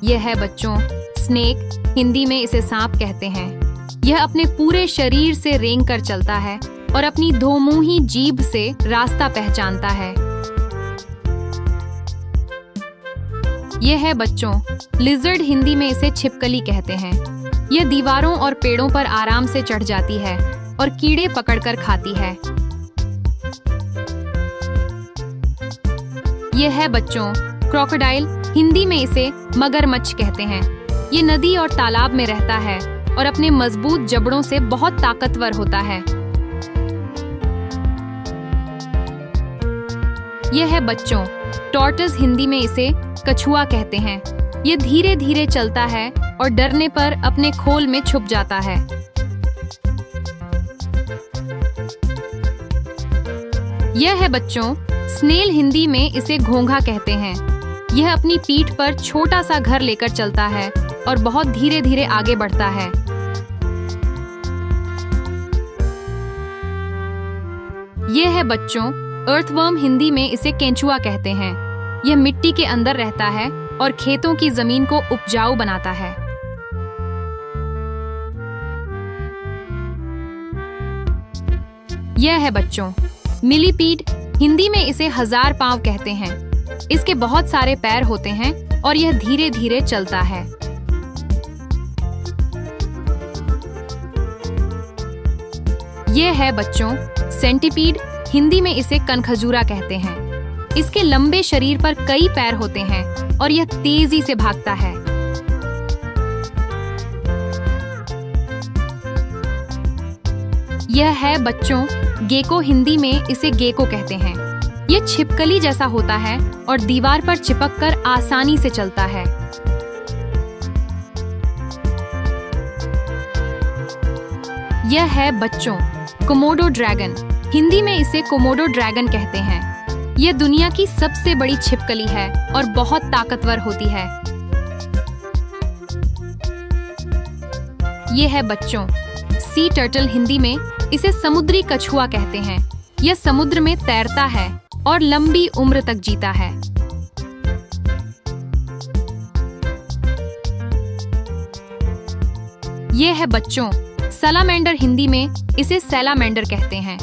यह है बच्चों स्नेक, हिंदी में इसे सांप कहते हैं। यह अपने पूरे शरीर से रेंग कर चलता है और अपनी दोमुही जीभ से रास्ता पहचानता है। यह है बच्चों लिजर्ड, हिंदी में इसे छिपकली कहते हैं। यह दीवारों और पेड़ों पर आराम से चढ़ जाती है और कीड़े पकड़कर खाती है। यह है बच्चों क्रोकोडाइल, हिंदी में इसे मगरमच्छ कहते हैं। ये नदी और तालाब में रहता है और अपने मजबूत जबड़ों से बहुत ताकतवर होता है। यह है बच्चों टॉर्टोइस, हिंदी में इसे कछुआ कहते हैं। ये धीरे धीरे चलता है और डरने पर अपने खोल में छुप जाता है। यह है बच्चों स्नेल, हिंदी में इसे घोंघा कहते हैं। यह अपनी पीठ पर छोटा सा घर लेकर चलता है और बहुत धीरे धीरे आगे बढ़ता है। यह है बच्चों अर्थवर्म, हिंदी में इसे केंचुआ कहते हैं। यह मिट्टी के अंदर रहता है और खेतों की जमीन को उपजाऊ बनाता है। यह है बच्चों मिलीपीड, हिंदी में इसे हजार पांव कहते हैं। इसके बहुत सारे पैर होते हैं और यह धीरे धीरे चलता है। यह है बच्चों सेंटीपीड, हिंदी में इसे कनखजूरा कहते हैं। इसके लंबे शरीर पर कई पैर होते हैं और यह तेजी से भागता है। यह है बच्चों गेको, हिंदी में इसे गेको कहते हैं। यह छिपकली जैसा होता है और दीवार पर चिपककर आसानी से चलता है। यह है बच्चों कोमोडो ड्रैगन, हिंदी में इसे कोमोडो ड्रैगन कहते हैं। यह दुनिया की सबसे बड़ी छिपकली है और बहुत ताकतवर होती है। यह है बच्चों सी टर्टल, हिंदी में इसे समुद्री कछुआ कहते हैं। यह समुद्र में तैरता है और लंबी उम्र तक जीता है। यह है बच्चों सैलामेंडर, हिंदी में इसे सैलामेंडर कहते हैं।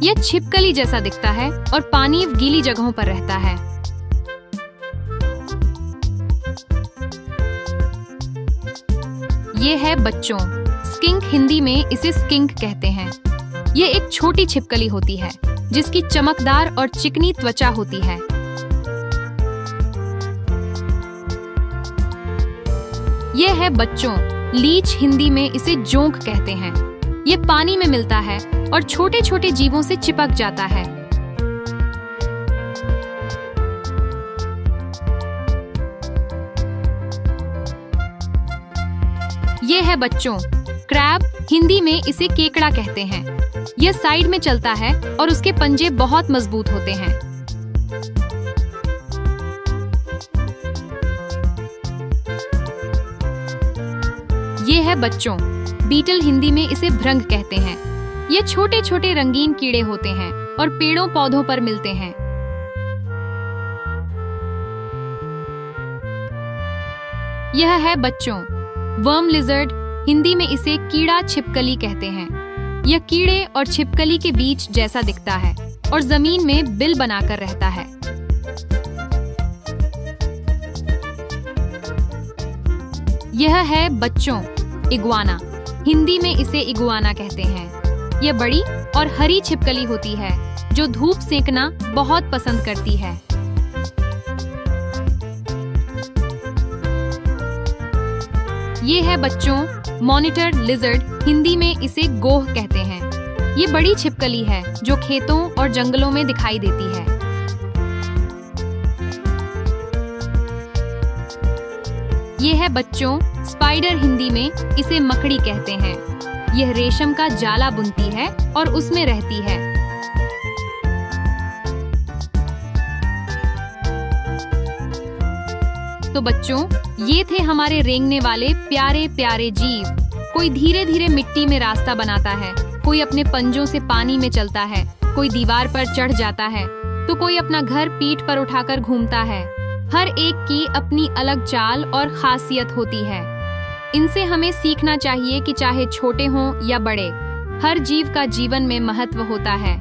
यह छिपकली जैसा दिखता है और पानी व गीली जगहों पर रहता है। यह है बच्चों स्किंक, हिंदी में इसे स्किंक कहते हैं। यह एक छोटी छिपकली होती है जिसकी चमकदार और चिकनी त्वचा होती है। यह है बच्चों लीच, हिंदी में इसे जोंक कहते हैं। यह पानी में मिलता है और छोटे छोटे जीवों से चिपक जाता है। यह है बच्चों क्रैब, हिंदी में इसे केकड़ा कहते हैं। यह साइड में चलता है और उसके पंजे बहुत मजबूत होते हैं। यह है बच्चों बीटल, हिंदी में इसे भृंग कहते हैं। ये छोटे छोटे रंगीन कीड़े होते हैं और पेड़ों पौधों पर मिलते हैं। यह है बच्चों वर्म लिजर्ड, हिंदी में इसे कीड़ा छिपकली कहते हैं। यह कीड़े और छिपकली के बीच जैसा दिखता है और जमीन में बिल बनाकर रहता है। यह है बच्चों इगुआना, हिंदी में इसे इगुआना कहते हैं। यह बड़ी और हरी छिपकली होती है जो धूप सेंकना बहुत पसंद करती है। ये है बच्चों मॉनिटर लिजर्ड, हिंदी में इसे गोह कहते हैं। ये बड़ी छिपकली है जो खेतों और जंगलों में दिखाई देती है। ये है बच्चों स्पाइडर, हिंदी में इसे मकड़ी कहते हैं। यह रेशम का जाला बुनती है और उसमें रहती है। तो बच्चों ये थे हमारे रेंगने वाले प्यारे प्यारे जीव। कोई धीरे धीरे मिट्टी में रास्ता बनाता है, कोई अपने पंजों से पानी में चलता है, कोई दीवार पर चढ़ जाता है, तो कोई अपना घर पीठ पर उठाकर घूमता है। हर एक की अपनी अलग चाल और खासियत होती है। इनसे हमें सीखना चाहिए कि चाहे छोटे हों या बड़े, हर जीव का जीवन में महत्व होता है।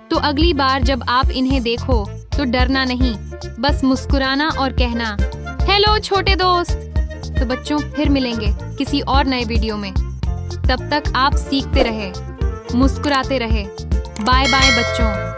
तो अगली बार जब आप इन्हें देखो तो डरना नहीं, बस मुस्कुराना और कहना, हेलो छोटे दोस्त। तो बच्चों, फिर मिलेंगे किसी और नए वीडियो में। तब तक आप सीखते रहे, मुस्कुराते रहे। बाय बाय बच्चों।